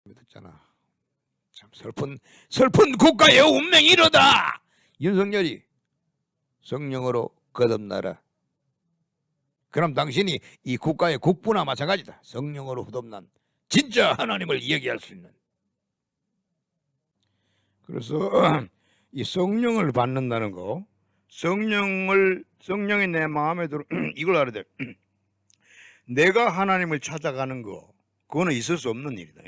믿었잖아. 참 슬픈 국가의 운명이 이러다. 윤석열이 성령으로 거듭나라. 그럼 당신이 이 국가의 국부나 마찬가지다. 성령으로 거듭난 진짜 하나님을 이야기할 수 있는. 그래서 이 성령을 받는다는 거, 성령이 내 마음에 들어 이걸 알아야 돼. 내가 하나님을 찾아가는 거, 그거는 있을 수 없는 일이다.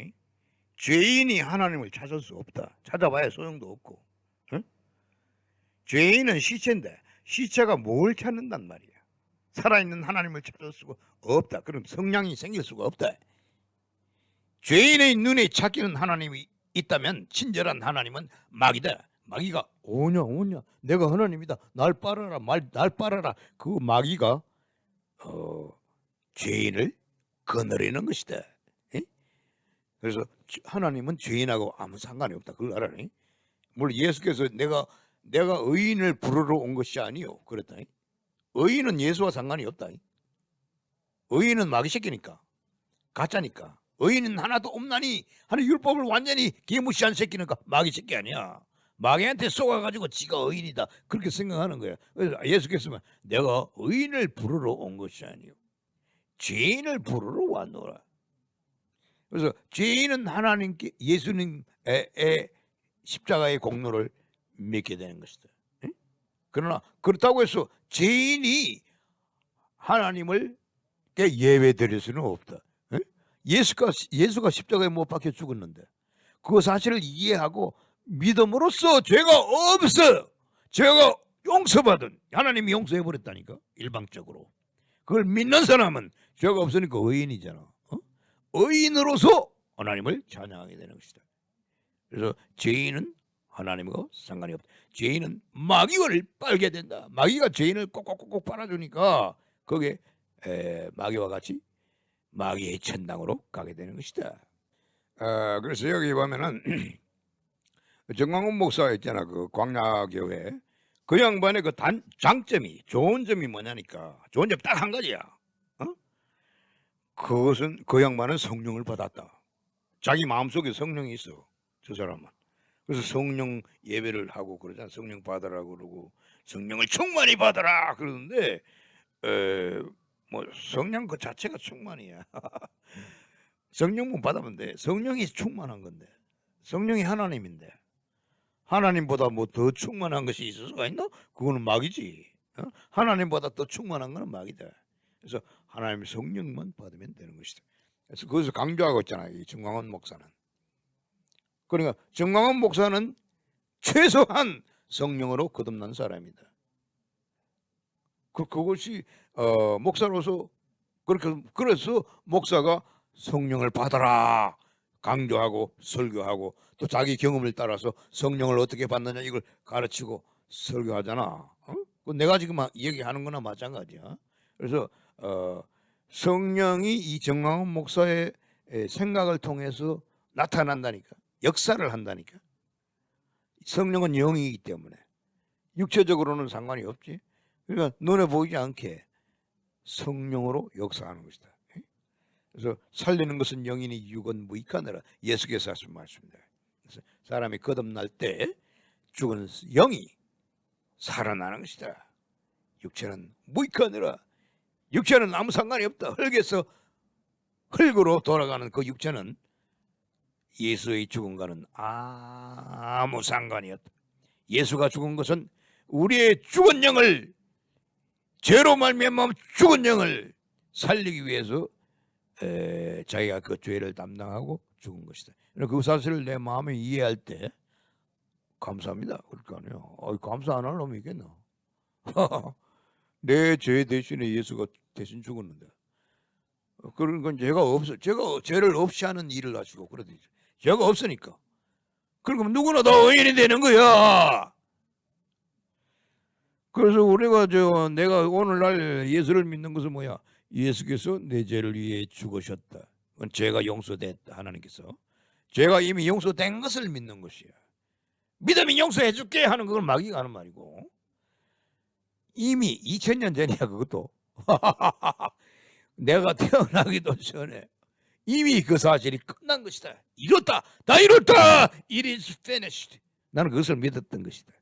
죄인이 하나님을 찾을 수 없다. 찾아봐야 소용도 없고. 응? 죄인은 시체인데 시체가 뭘 찾는단 말이야. 살아있는 하나님을 찾을 수가 없다. 그럼 성령이 생길 수가 없다. 죄인의 눈에 찾기는 하나님이 있다면 친절한 하나님은 마귀다. 마귀가 오냐 내가 하나님이다. 날 빨아라. 그 마귀가 죄인을 거느리는 것이다. 에? 그래서 하나님은 죄인하고 아무 상관이 없다. 그걸 알아니? 물론 예수께서 내가 의인을 부르러 온 것이 아니요 그랬다. 의인은 예수와 상관이 없다. 의인은 마귀 새끼니까, 가짜니까. 의인은 하나도 없나니 하는 율법을 완전히 개무시한 새끼니까 마귀 새끼 아니야. 마귀한테 속아가지고 지가 의인이다 그렇게 생각하는 거야. 그래서 예수께서 내가 의인을 부르러 온 것이 아니요 죄인을 부르러 왔노라. 그래서 죄인은 하나님께 예수님의 십자가의 공로를 믿게 되는 것이다. 그러나 그렇다고 해서 죄인이 하나님을 예외드릴 수는 없다. 예수가 십자가에 못 박혀 죽었는데 그 사실을 이해하고 믿음으로써 죄가 없어. 죄가 용서받은 하나님이 용서해버렸다니까. 일방적으로 그걸 믿는 사람은 죄가 없으니까 의인이잖아. 의인으로서 하나님을 찬양하게 되는 것이다. 그래서 죄인은 하나님과 상관이 없다. 죄인은 마귀를 빨게 된다. 마귀가 죄인을 꼭꼭꼭 빨아주니까 거기에 마귀와 같이 마귀의 천당으로 가게 되는 것이다. 그래서 여기 보면은 정광훈 목사 있잖아. 그 광야교회 그 양반의 그 장점이 좋은 점이 뭐냐니까. 좋은 점 딱 한 가지야. 그것은 그 양반은 성령을 받았다. 자기 마음속에 성령이 있어. 저 사람은. 그래서 성령 예배를 하고 그러잖아. 성령 받으라 그러고 성령을 충만히 받으라 그러는데 뭐 성령 그 자체가 충만이야. 성령만 받으면 돼. 성령이 충만한 건데. 성령이 하나님인데. 하나님보다 뭐 더 충만한 것이 있을 수가 있나? 그거는 마귀지. 하나님보다 더 충만한 것은 마귀다. 그래서 하나님의 성령만 받으면 되는 것이다. 그래서 그것을 강조하고 있잖아요. 이 정광훈 목사는. 그러니까 정광훈 목사는 최소한 성령으로 거듭난 사람이다. 그것이 목사로서 그래서 목사가 성령을 받아라 강조하고 설교하고 또 자기 경험을 따라서 성령을 어떻게 받느냐 이걸 가르치고 설교하잖아. 내가 지금 얘기하는 거나 마찬가지야. 그래서 성령이 이 정광훈 목사의 생각을 통해서 나타난다니까. 역사를 한다니까. 성령은 영이기 때문에 육체적으로는 상관이 없지. 그러니까 눈에 보이지 않게 성령으로 역사하는 것이다. 그래서 살리는 것은 영이니 육은 무익하느라 예수께서 하신 말씀입니다. 그래서 사람이 거듭날 때 죽은 영이 살아나는 것이다. 육체는 무익하느라. 육체는 아무 상관이 없다. 흙에서 흙으로 돌아가는 그 육체는 예수의 죽음과는 아무 상관이 없다. 예수가 죽은 것은 우리의 죽은 영을 죄로 말미암아 죽은 영을 살리기 위해서 자기가 그 죄를 담당하고 죽은 것이다. 그 사실을 내 마음에 이해할 때 감사합니다. 그럴 거 아니에요. 감사 안 할 놈이 있겠나? 내 죄 대신에 예수가 대신 죽었는데. 그런 건 죄가 죄를 없이 하는 일을 하시고 그러듯이 죄가 없으니까. 그러면 누구나 다 의인이 되는 거야. 그래서 우리가 내가 오늘날 예수를 믿는 것은 뭐야? 예수께서 내 죄를 위해 죽으셨다. 그건 죄가 용서됐다. 하나님께서 죄가 이미 용서된 것을 믿는 것이야. 믿음이 용서해 줄게 하는 그걸 마귀가 하는 말이고 이미 2000년 전이야 그것도. 내가 태어나기도 전에 이미 그 사실이 끝난 것이다. 이뤘다. 다 이뤘다. It is finished. 나는 그것을 믿었던 것이다.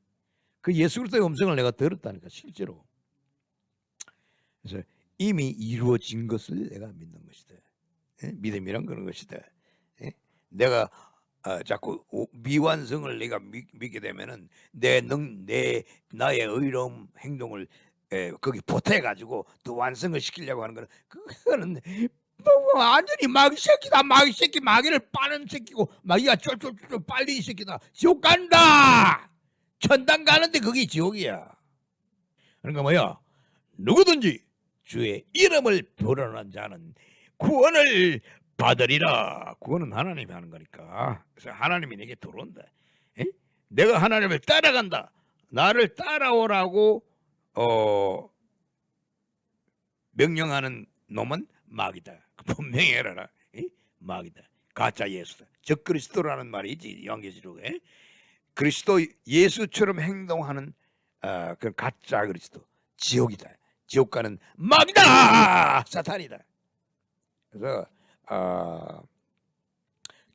그 예수 그리스도의 음성을 내가 들었다니까 실제로. 그래서 이미 이루어진 것을 내가 믿는 것이다. 예? 믿음이란 그런 것이다. 예? 내가 자꾸 미완성을 내가 믿게 되면은 나의 의로운 행동을 거기 보태 가지고 또 완성을 시키려고 하는 거는 그거는 뭐 완전히 마귀 새끼다. 마귀 새끼, 마귀를 빠는 새끼고 마귀가 쫄쫄쫄 빨리 이 새끼다. 지옥 간다. 천당 가는데 그게 지옥이야. 그러니까 뭐야? 누구든지 주의 이름을 부르는 자는 구원을 받으리라. 구원은 하나님이 하는 거니까. 그래서 하나님이 내게 들어온다. 에? 내가 하나님을 따라간다. 나를 따라오라고 명령하는 놈은 마귀다. 분명히 해라. 마귀다. 가짜 예수다. 적 그리스도라는 말이 있지 요한계시록에. 그리스도 예수처럼 행동하는 그 가짜 그리스도. 지옥이다. 지옥 가는 마귀다. 사탄이다. 그래서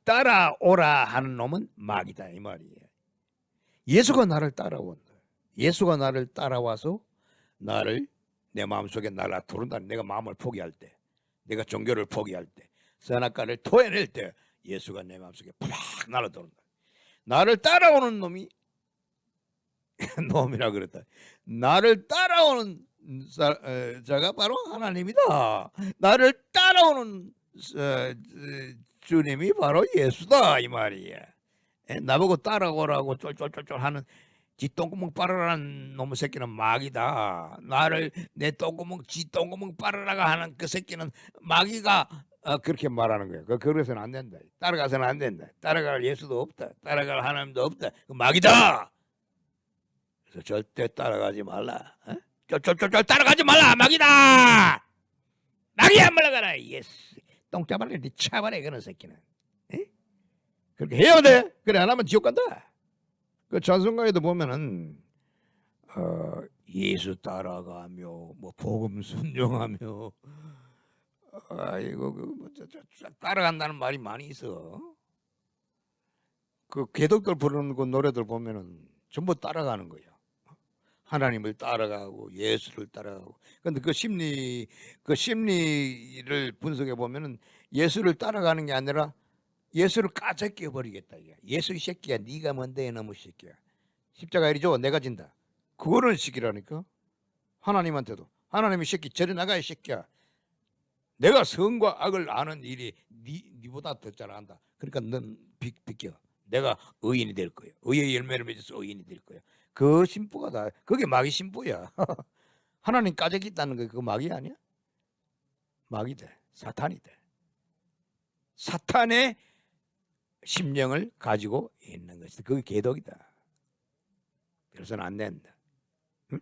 따라오라 하는 놈은 마귀다 이 말이에요. 예수가 나를 따라온다. 예수가 나를 따라와서 나를 내 마음속에 날아들어온다. 내가 마음을 포기할 때, 내가 종교를 포기할 때, 선악과를 토해낼 때 예수가 내 마음속에 팍 날아들어온다. 나를 따라오는 놈이 놈이라 그랬다. 나를 따라오는 자가 바로 하나님이다. 나를 따라오는 주님이 바로 예수다 이 말이야. 나보고 따라오라고 쫄쫄쫄쫄 하는 지 똥구멍 빨아라는 놈의 새끼는 마귀다. 나를 내 똥구멍 지 똥구멍 빨아라가 하는 그 새끼는 마귀가 그렇게 말하는 거야. 그래서는 안 된다. 따라가서는 안 된다. 따라갈 예수도 없다. 따라갈 하나님도 없다. 그 마귀다. 그래서 절대 따라가지 말라. 쫄쫄쫄쫄 따라가지 말라. 마귀다. 마귀야 물러가라. 예스. 똥짜발을 네 차발해 그런 새끼는. 에? 그렇게 해야 돼. 그래 안 하면 지옥 간다. 그 찬송가에도 보면은 예수 따라가며 뭐 복음 순종하며 이거 뭐 따라간다는 말이 많이 있어. 그 개독들 부르는 그 노래들 보면은 전부 따라가는 거야. 하나님을 따라가고 예수를 따라가고. 근데 그 심리를 분석해 보면은 예수를 따라가는 게 아니라 예수를 까재껴 버리겠다. 예수 이 새끼야, 네가 뭔데 이놈의 새끼야. 십자가 이리 줘, 내가 진다. 그거를 시키라니까. 하나님한테도 하나님이 새끼 저리 나가 이 새끼야. 내가 선과 악을 아는 일이 네보다 더 잘 안다. 그러니까 넌 비켜. 내가 의인이 될 거야. 의의 열매를 맺어서 의인이 될 거야. 그 심부가 다 그게 마귀 심부야. 하나님 까재기 있다는 거 그거 마귀 아니야? 마귀다. 사탄이다. 사탄의 심령을 가지고 있는 것이다. 그게 개독이다. 그래서는 안 된다. 응?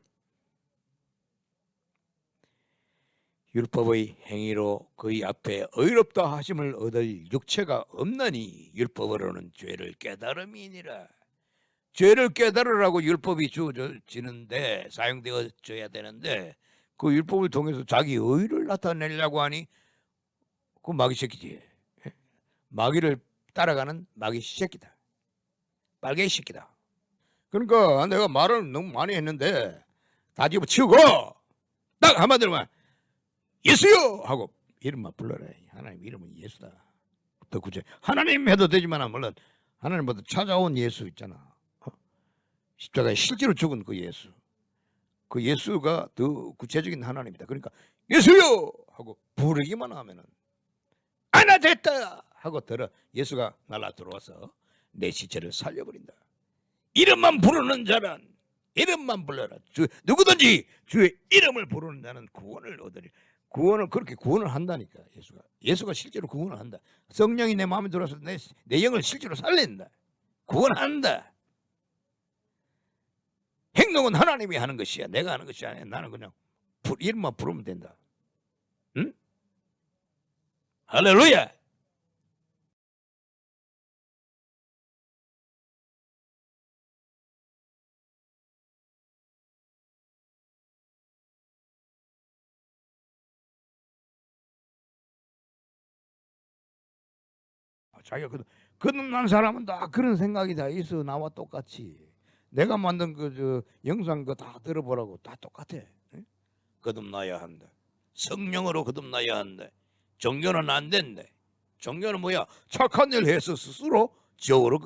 율법의 행위로 그의 앞에 의롭다 하심을 얻을 육체가 없나니 율법으로는 죄를 깨달음이니라. 죄를 깨달으라고 율법이 주어지는데 사용되어져야 되는데 그 율법을 통해서 자기 의를 나타내려고 하니 그 마귀 새끼지. 마귀를 따라가는 마귀 새끼다. 빨개 새끼다. 그러니까 내가 말을 너무 많이 했는데 다 집어치우고 딱 한마디로만 예수요 하고 이름만 불러라. 하나님 이름은 예수다. 더 구체 하나님 해도 되지만 물론 하나님보다 찾아온 예수 있잖아. 십자가에 실제로 죽은 그 예수. 그 예수가 더 구체적인 하나님이다. 그러니까 예수요 하고 부르기만 하면은 아나 됐다 하고 들어 예수가 날아 들어와서 내 시체를 살려버린다. 이름만 부르는 자는 이름만 불러라. 누구든지 주의 이름을 부르는 자는 구원을 얻으리. 구원을 그렇게 구원을 한다니까 예수가 실제로 구원을 한다. 성령이 내 마음에 들어서 내 영을 실제로 살린다. 구원한다. 행동은 하나님이 하는 것이야. 내가 하는 것이 아니야. 나는 그냥 이름만 부르면 된다. 응? 할렐루야. 자기가 거듭난 사람은 다 그런 생각이 다 있어. 나와 똑같이. 내가 만든 그 영상 그 다 들어보라고. 다 똑같아. 응? 거듭나야 한다. 성령으로 거듭나야 한다. 종교는 안 된대. 종교는 뭐야? 착한 일 해서 스스로 지옥으로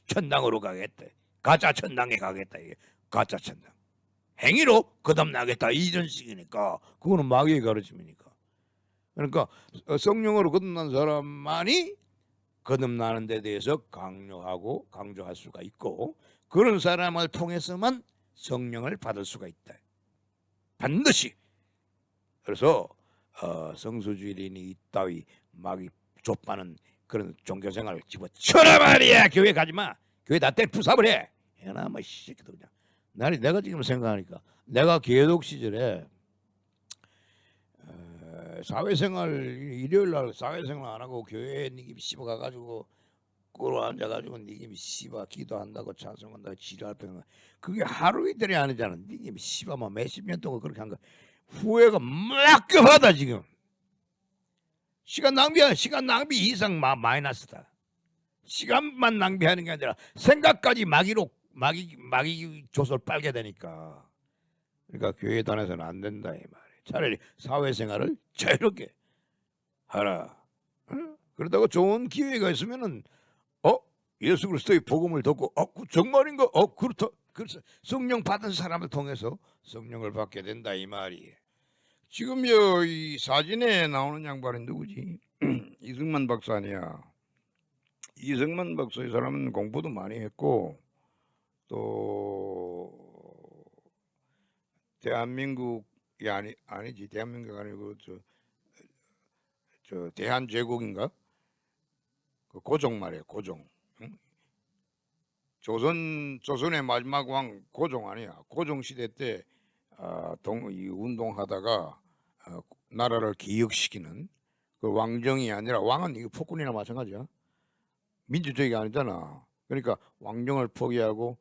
천당으로 가겠대. 가짜 천당에 가겠다. 이게 가짜 천당. 행위로 거듭나겠다 이런 식이니까 그거는 마귀의 가르침이니까. 그러니까 성령으로 거듭난 사람만이 거듭나는 데 대해서 강조할 수가 있고 그런 사람을 통해서만 성령을 받을 수가 있다. 반드시. 그래서 성수주의인이 이따위 마귀 좁아는 그런 종교생활을 집어쳐라 말이야. 교회 가지마. 교회 다 때려 부숴버려. 해나 뭐 새끼도 그냥. 내가 지금 생각하니까 내가 개독 시절에 사회생활 일요일 날 사회생활 안 하고 교회에 니김 씹어 가가지고 꿇어 앉아가지고 니김이 씹어 기도한다고 찬송한다고 지랄 펴는 거 그게 하루 이틀이 아니잖아. 니김이 씹어만 몇십 년 동안 그렇게 한 거 후회가 막급하다 지금. 시간 낭비 이상 마이너스다. 시간만 낭비하는 게 아니라 생각까지 마귀 조설 빨게 되니까. 그러니까 교회 다녀서는 안 된다 이 말이에요. 차라리 사회생활을 자유롭게 하라. 그러다가 좋은 기회가 있으면은 예수 그리스도의 복음을 듣고 정말인가? 그렇다. 그래서 성령 받은 사람을 통해서 성령을 받게 된다 이 말이에요. 지금요 이 사진에 나오는 양반이 누구지? 이승만 박사 아니야. 이승만 박사 이 사람은 공부도 많이 했고 또 대한민국이 아니지 대한민국 아니고 저 대한제국인가? 그 고종 말이에요. 고종. 응? 조선의 마지막 왕 고종 아니야. 고종 시대 때 이 운동하다가 나라를 기역시키는 그 왕정이 아니라 왕은 이거 폭군이나 마찬가지야. 민주주의가 아니잖아. 그러니까 왕정을 포기하고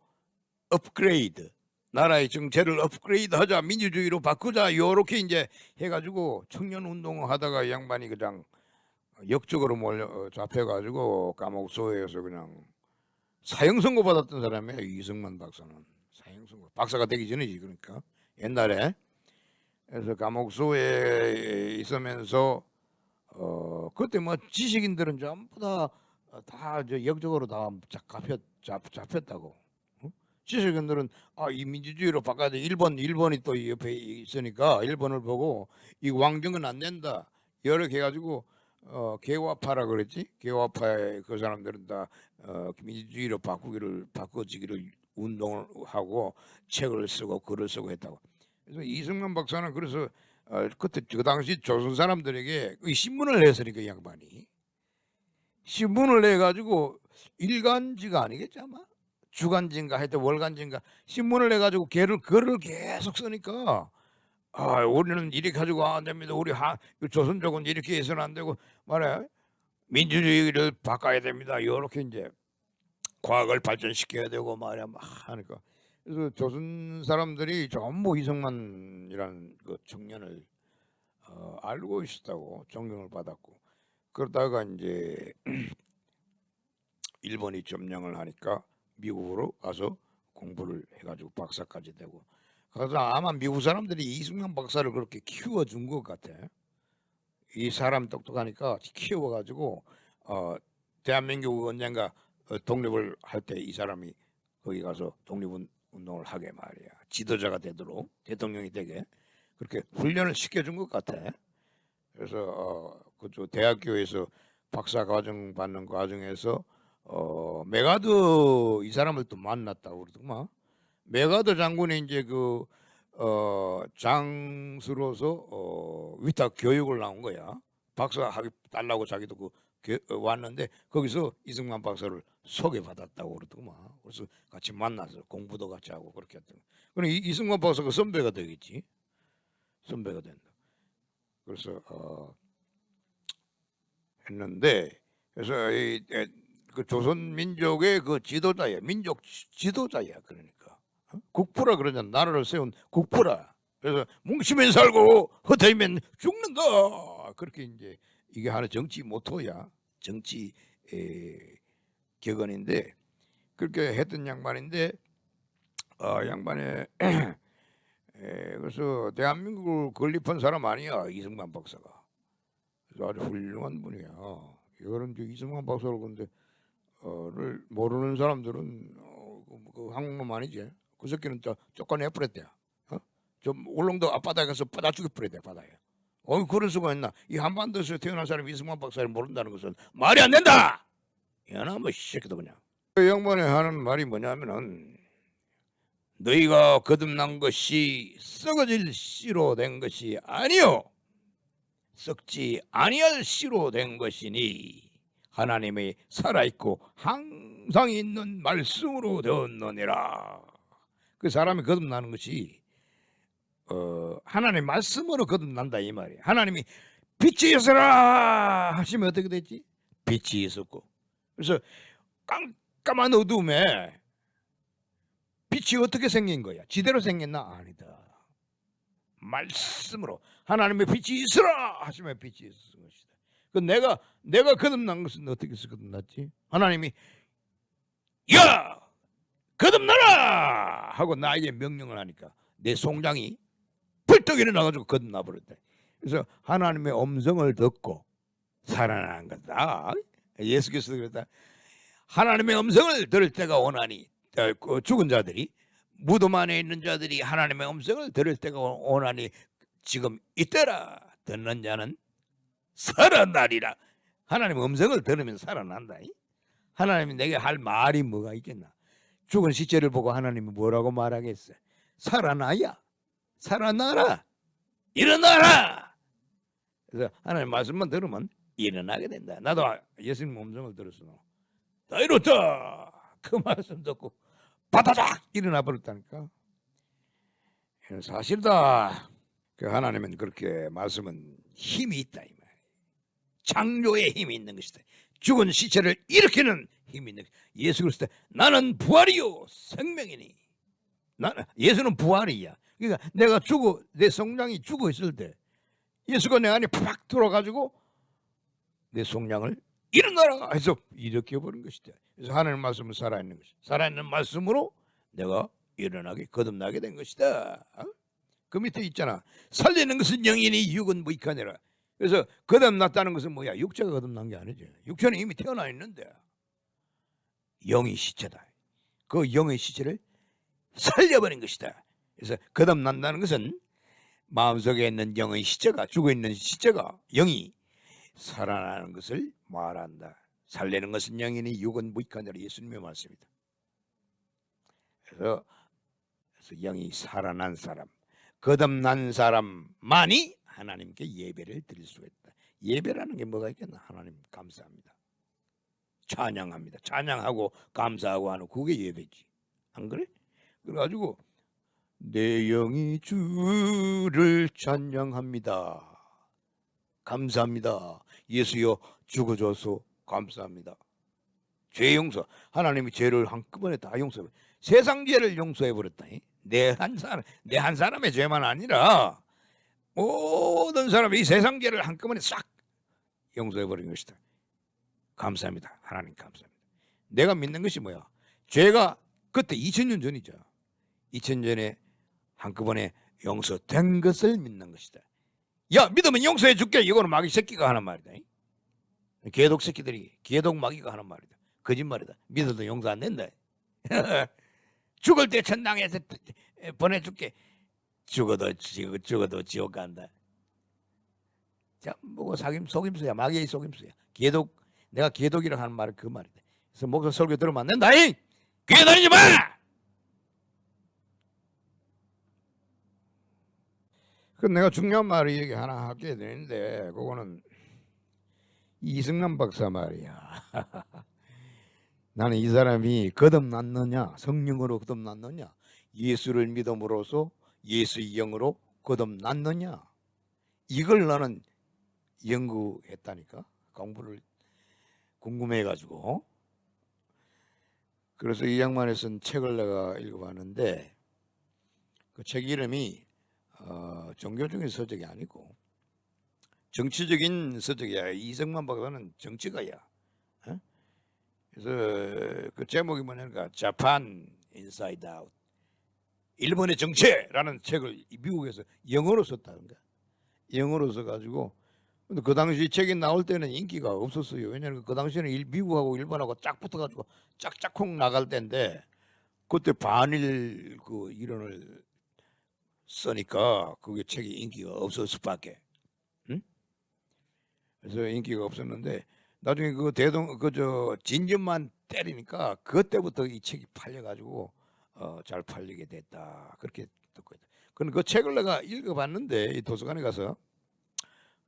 업그레이드 나라의 정체를 업그레이드하자 민주주의로 바꾸자 요렇게 이제 해가지고 청년 운동을 하다가 이 양반이 그냥 역적으로 잡혀가지고 감옥 소에서 그냥 사형 선고 받았던 사람이에요. 이승만 박사는 사형 선고 박사가 되기 전이지. 그러니까 옛날에 그래서 감옥 소에 있으면서 그때 뭐 지식인들은 전부 다 역적으로 다 잡혔다고. 지식인들은 이 민주주의로 바꿔야 돼. 일본이 또 옆에 있으니까 일본을 보고 이 왕정은 안 된다. 이렇게 해가지고 개화파라 그랬지. 개화파의 그 사람들은 다 민주주의로 바꿔지기를 운동을 하고 책을 쓰고 글을 쓰고 했다고. 그래서 이승만 박사는 그래서 그때 그 당시 조선 사람들에게 이 신문을 냈으니까 이 양반이 신문을 내가지고 일간지가 아니겠지 아마 주간지인가 하여튼 월간지인가 신문을 내가지고 글을 계속 쓰니까 우리는 이렇게 가지고 안 됩니다. 우리 조선족은 이렇게 해서는 안 되고 말해 민주주의를 바꿔야 됩니다. 이렇게 이제 과학을 발전시켜야 되고 말이야 막 하니까 그래서 조선 사람들이 전부 이승만이라는 그 청년을 알고 있었다고 존경을 받았고 그러다가 이제 일본이 점령을 하니까 미국으로 가서 공부를 해가지고 박사까지 되고 그래서 아마 미국 사람들이 이승만 박사를 그렇게 키워준 것 같아. 이 사람 똑똑하니까 키워가지고 대한민국 언젠가 독립을 할 때 이 사람이 거기 가서 독립운동을 하게 말이야. 지도자가 되도록 대통령이 되게 그렇게 훈련을 시켜준 것 같아. 그래서 그쪽 대학교에서 박사 과정 받는 과정에서 메가더 이 사람을 또 만났다고 그러더만. 메가더 장군이 이제 그 장수로서 위탁 교육을 나온 거야. 박사 하기 달라고 자기도 왔는데 거기서 이승만 박사를 소개받았다고 그러더만. 그래서 같이 만나서 공부도 같이 하고 그렇게 했던. 그럼 이승만 박사가 선배가 되겠지. 선배가 된다. 그래서 했는데 그래서 그 조선 민족의 그 지도자야. 민족 지도자야. 그러니까 국부라 그러잖아. 나라를 세운 국부라. 그래서 뭉치면 살고 흩어지면 죽는다. 그렇게 이제 이게 하나 정치 모토야. 정치 격언인데 그렇게 했던 양반인데 양반이 그래서 대한민국을 건립한 사람 아니야 이승만 박사가. 그래서 아주 훌륭한 분이야. 이거는 이제 이승만 박사를 근데 를 모르는 사람들은 그 한국놈 아니지. 그 새끼는 쫓아내 버렸대요. 좀 울릉도 앞바다에 가서 빠다 죽여 버렸대 바다에. 그럴 수가 있나? 이 한반도에서 태어난 사람이 이승만 박사를 모른다는 것은 말이 안 된다. 야나 뭐 새끼도 그냥. 그 양반이 하는 말이 뭐냐면은 너희가 거듭난 것이 썩어질 씨로 된 것이 아니요 썩지 아니할 씨로 된 것이니 하나님의 살아있고 항상 있는 말씀으로 되었느니라. 그 사람이 거듭나는 것이 하나님의 말씀으로 거듭난다 이 말이에요. 하나님이 빛이 있어라 하시면 어떻게 됐지? 빛이 있었고. 그래서 깜깜한 어둠에 빛이 어떻게 생긴 거야? 지대로 생겼나? 아니다. 말씀으로 하나님의 빛이 있으라 하시면 빛이 있었던 것이다. 그 내가 거듭난 것은 어떻게 해서 거듭났지? 하나님이 야 거듭나라 하고 나에게 명령을 하니까 내 송장이 벌떡 일어나가지고 거듭나 버렸다. 그래서 하나님의 음성을 듣고 살아난 거다. 예수께서도 그랬다. 하나님의 음성을 들을 때가 오나니 죽은 자들이 무덤 안에 있는 자들이 하나님의 음성을 들을 때가 오나니 지금 이때라. 듣는 자는 살아나리라. 하나님의 음성을 들으면 살아난다. 하나님이 내게 할 말이 뭐가 있겠나? 죽은 시체를 보고 하나님이 뭐라고 말하겠어? 살아나야. 살아나라. 일어나라. 그래서 하나님 말씀만 들으면 일어나게 된다. 나도 예수님 음성을 들었어. 다 이렇다. 그 말씀 듣고 바다닥 일어나 버렸다니까. 사실다. 그 하나님은 그렇게 말씀은 힘이 있다 이 말이에요. 창조의 힘이 있는 것이다. 죽은 시체를 일으키는 힘이 있는 것이다. 예수 그리스도 나는 부활이요 생명이니. 예수는 부활이야. 그러니까 내가 내 성장이 죽어 있을 때 예수가 내 안에 팍 들어가지고 내 성장을 일어나라 해서 일으켜 버린 것이다. 그래서 하나님의 말씀은 살아있는 것이다. 살아있는 말씀으로 내가 일어나게 거듭나게 된 것이다. 그 밑에 있잖아. 살리는 것은 영이니 육은 무익하니라. 그래서 거듭났다는 것은 뭐야? 육체가 거듭난 게 아니지. 육체는 이미 태어나 있는데 영이 시체다. 그 영의 시체를 살려버린 것이다. 그래서 거듭난다는 것은 마음속에 있는 영의 시체가 죽어있는 시체가 영이 살아나는 것을 말한다. 살리는 것은 영이니 육은 무익하니라. 예수님의 말씀이다. 그래서 영이 살아난 사람, 거듭난 사람만이 하나님께 예배를 드릴 수가 있다. 예배라는 게 뭐가 있겠나? 하나님 감사합니다. 찬양합니다. 찬양하고 감사하고 하는 그게 예배지. 안 그래? 그래가지고 내 영이 주를 찬양합니다. 감사합니다. 예수여 죽어줘서 감사합니다. 죄 용서. 하나님이 죄를 한꺼번에 다 용서해. 세상 죄를 용서해 버렸다. 내 한 사람의 죄만 아니라 모든 사람이 이 세상 죄를 한꺼번에 싹 용서해 버린 것이다. 감사합니다. 하나님 감사합니다. 내가 믿는 것이 뭐야? 죄가 그때 2000년 전이죠. 2000년 전에 한꺼번에 용서된 것을 믿는 것이다. 야 믿으면 용서해 줄게. 이거는 마귀 새끼가 하는 말이다. 개독 새끼들이 개독 마귀가 하는 말이다. 거짓말이다. 믿어도 용서 안 된다. 죽을 때 천당에서 보내줄게. 죽어도 지옥 간다. 자, 뭐고 속임수야. 마귀의 속임수야. 개독 내가 개독이라고 하는 말은 그 말이다. 그래서 목사 설교 들으면 안 된다. 교회 다니지 마. 그 내가 중요한 말을 얘기 하나 하게 되는데 그거는 이승만 박사 말이야. 나는 이 사람이 거듭났느냐 성령으로 거듭났느냐 예수를 믿음으로써 예수의 영으로 거듭났느냐 이걸 나는 연구했다니까. 공부를 궁금해가지고. 그래서 이 양반이 쓴 책을 내가 읽어봤는데 그 책 이름이 종교적인 서적이 아니고 정치적인 서적이야. 이승만 박사는 정치가야. 그래서 그 제목이 뭐냐니까 자판 인사이드 아웃 일본의 정체라는 책을 미국에서 영어로 썼다는 거야. 영어로 써가지고 근데 그 당시 책이 나올 때는 인기가 없었어요. 왜냐하면 그 당시에는 미국하고 일본하고 짝 붙어가지고 짝짝콩 나갈 때인데 그때 반일 그 이론을 쓰니까 그게 책이 인기가 없을 수밖에. 응? 그래서 인기가 없었는데 나중에 그 진전만 때리니까 그때부터 이 책이 팔려가지고 잘 팔리게 됐다. 그렇게 듣고 있다. 그 책을 내가 읽어봤는데 이 도서관에 가서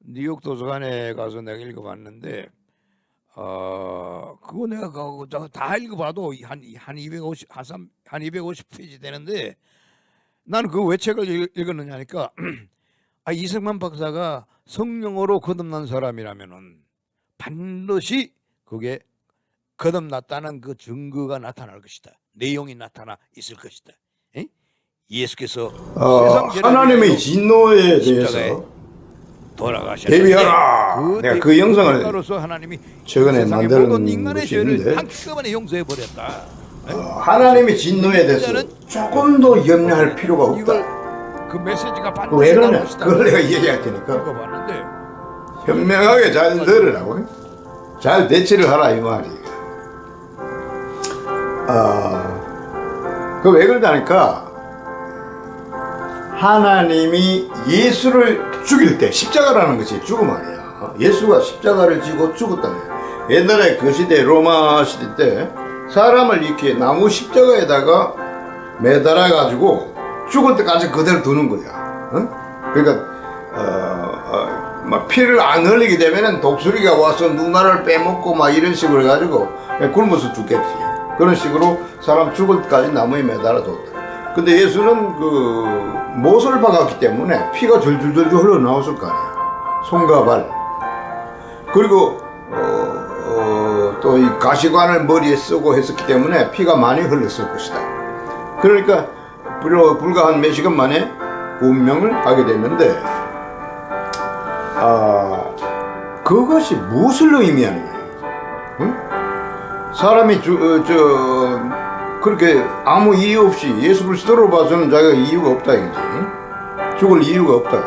뉴욕 도서관에 가서 내가 읽어봤는데 그거 내가 다 읽어봐도 한 250페이지 되는데 나는 그 왜 책을 읽었느냐 하니까 이승만 박사가 성령으로 거듭난 사람이라면은 반드시 그게 거듭났다는 그 증거가 나타날 것이다. 내용이 나타나 있을 것이다. 에? 예수께서 하나님의 진노에 대해서 대비하라. 내가 그 영상을 최근에 만든 것이 있는데 한꺼번에 용서해 버렸다. 하나님의 진노에 대해서 조금 더 염려할 필요가 없다. 그 메시지가 왜 그러냐? 그걸 내가 얘기할 테니까 현명하게 잘 들으라고, 잘 대처를 하라 이 말이. 그 왜 그러냐니까 하나님이 예수를 죽일 때 십자가라는 것이 죽음 아니야. 예수가 십자가를 지고 죽었다네. 옛날에 그 시대 로마 시대 때 사람을 이렇게 나무 십자가에다가 매달아 가지고 죽을 때까지 그대로 두는 거야. 그러니까 막 피를 안 흘리게 되면은 독수리가 와서 누나를 빼먹고 막 이런 식으로 해가지고 굶어서 죽겠지. 그런 식으로 사람 죽을 때까지 나무에 매달아 뒀다. 근데 예수는 그 못을 박았기 때문에 피가 줄줄줄 흘러나왔을 거 아니야. 손과 발. 그리고 또 이 가시관을 머리에 쓰고 했었기 때문에 피가 많이 흘렀을 것이다. 그러니까 불과 한 몇 시간 만에 운명을 하게 되는데 그것이 무엇을 의미하느냐. 응? 사람이 그렇게 아무 이유 없이 예수 그리스도로 봐서는 자기가 이유가 없다 이거지. 죽을 이유가 없다.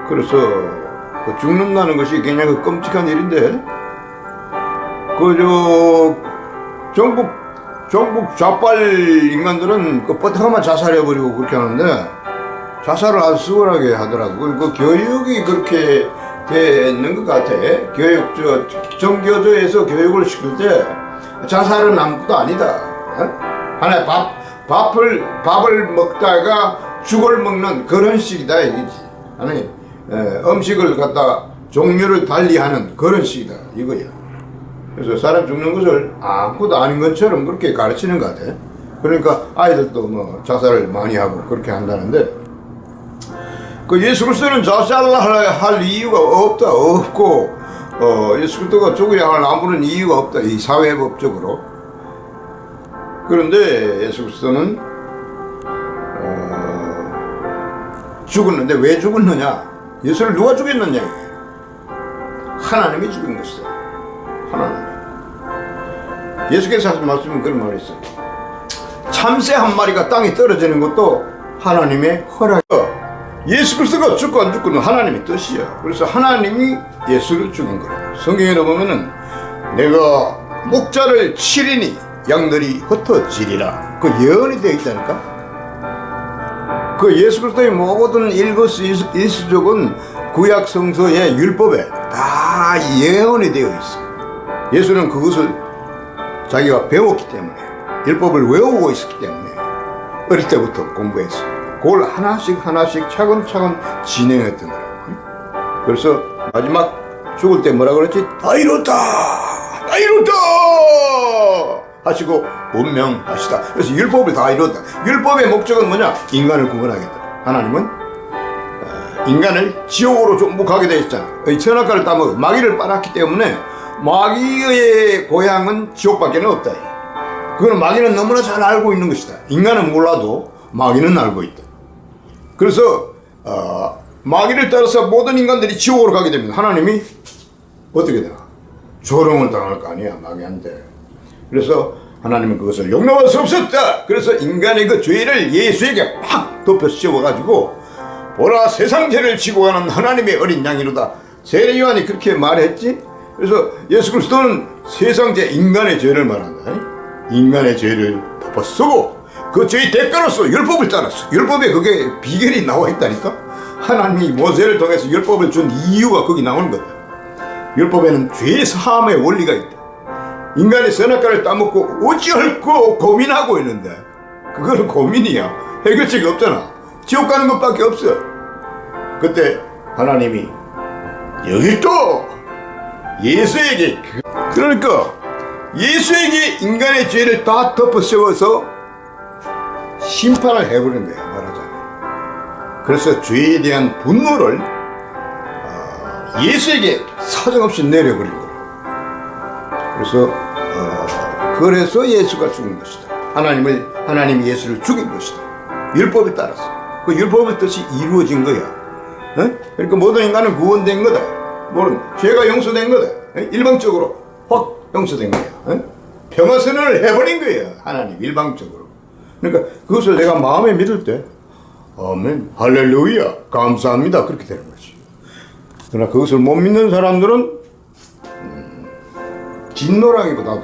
그래서 죽는다는 것이 굉장히 끔찍한 일인데 전국 좌빨 인간들은 뻗어가면 자살해버리고 그렇게 하는데 자살을 아주 수월하게 하더라고. 그 교육이 그렇게 되는 것 같아. 정교조에서 교육을 시킬 때 자살은 아무것도 아니다. 하나의 밥을 먹다가 죽을 먹는 그런 식이다 이거지. 아니 음식을 갖다 종류를 달리하는 그런 식이다 이거야. 그래서 사람 죽는 것을 아무것도 아닌 것처럼 그렇게 가르치는 것 같아. 그러니까 아이들도 뭐 자살을 많이 하고 그렇게 한다는데 그 예수 그리스도는 자살을 할 이유가 없고 예수 그리스도가 죽어야 할 아무런 이유가 없다 이 사회법적으로. 그런데 예수 그리스도는 죽었는데 왜 죽었느냐? 예수를 누가 죽였느냐? 하나님이 죽인 것이다. 하나님. 예수께서 하신 말씀은 그런 말이 있어요. 참새 한 마리가 땅에 떨어지는 것도 하나님의 허락이야. 예수 그리스도가 죽고 안 죽고는 하나님의 뜻이야. 그래서 하나님이 예수를 죽인 거야. 성경에 보면은 내가 목자를 치리니 양들이 흩어지리라. 그 예언이 되어 있다니까. 그 예수 그리스도의 모든 일거수일투족은 구약 성서의 율법에 다 예언이 되어 있어. 예수는 그것을 자기가 배웠기 때문에 율법을 외우고 있었기 때문에 어릴 때부터 공부했어. 그걸 하나씩 차근차근 진행했던 거라고. 그래서 마지막 죽을 때 뭐라 그랬지? 다 이뤘다 하시고 운명하시다. 그래서 율법을 다 이뤘다. 율법의 목적은 뭐냐? 인간을 구원하겠다. 하나님은 인간을 지옥으로 전부 가게 되어 있잖아. 선악과를 따먹어 마귀를 빨았기 때문에 마귀의 고향은 지옥밖에 없다. 그거는 마귀는 너무나 잘 알고 있는 것이다. 인간은 몰라도 마귀는 알고 있다. 그래서 마귀를 따라서 모든 인간들이 지옥으로 가게 됩니다. 하나님이 어떻게 되나? 조롱을 당할 거 아니야 마귀한테. 그래서 하나님은 그것을 용납할 수 없었다. 그래서 인간의 그 죄를 예수에게 팍 덮어 씌워가지고 보라 세상 죄를 지고 가는 하나님의 어린 양이로다. 세례 요한이 그렇게 말했지. 그래서 예수 그리스도는 세상 죄, 인간의 죄를 말한다. 인간의 죄를 덮어 쓰고 그 죄의 대가로서 율법을 따랐어. 율법에 그게 비결이 나와 있다니까. 하나님이 모세를 통해서 율법을 준 이유가 거기 나오는 거다. 율법에는 죄 사함의 원리가 있다. 인간이 선악과를 따먹고 어찌할꼬 고민하고 있는데 그거는 고민이야. 해결책이 없잖아. 지옥 가는 것밖에 없어. 그때 하나님이 여기 또 예수에게 그러니까 예수에게 인간의 죄를 다 덮어 씌워서 심판을 해버린 거야, 말하자면. 그래서 죄에 대한 분노를 예수에게 사정없이 내려버린 거야. 그래서 예수가 죽은 것이다. 하나님이 예수를 죽인 것이다. 율법에 따라서 그 율법의 뜻이 이루어진 거야. 그러니까 모든 인간은 구원된 거다. 죄가 용서된 거다. 일방적으로 확 용서된 거야. 평화선언을 해버린 거야. 하나님 일방적으로. 그러니까 그것을 내가 마음에 믿을 때 아멘 할렐루야 감사합니다 그렇게 되는 거지. 그러나 그것을 못 믿는 사람들은 진노라기보다도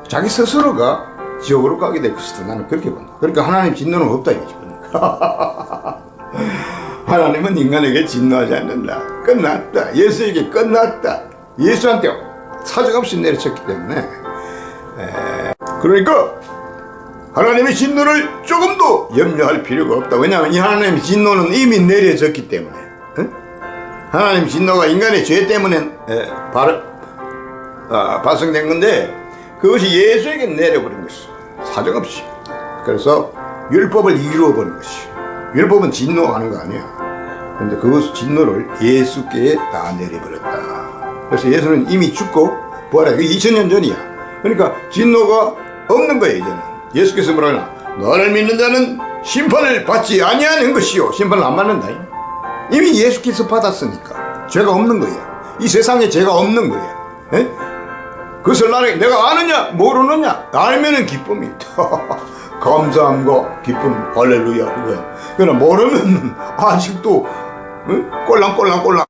자기 스스로가 지옥으로 가게 될 것이다. 나는 그렇게 본다. 그러니까 하나님 진노는 없다 이거지. 하나님은 인간에게 진노하지 않는다. 끝났다. 예수에게 끝났다. 예수한테 사정없이 내려쳤기 때문에 그러니까 하나님의 진노를 조금도 염려할 필요가 없다. 왜냐하면 이 하나님의 진노는 이미 내려졌기 때문에. 하나님의 진노가 인간의 죄 때문에 발생된 건데 그것이 예수에게 내려버린 것이 사정없이. 그래서 율법을 이루어버린 것이. 율법은 진노하는 거 아니야. 그런데 그것 진노를 예수께 다 내려버렸다. 그래서 예수는 이미 죽고 부활하기 2000년 전이야. 그러니까 진노가 없는 거야 이제는. 예수께서 뭐라 하나 너를 믿는 자는 심판을 받지 아니하는 것이요. 심판을 안 받는다. 이미 예수께서 받았으니까 죄가 없는 거야. 이 세상에 죄가 없는 거야. 그것을 내가 아느냐 모르느냐 알면은 기쁨이 감사함과 기쁨 할렐루야 그거야. 그러나 모르면 아직도 꼴랑꼴랑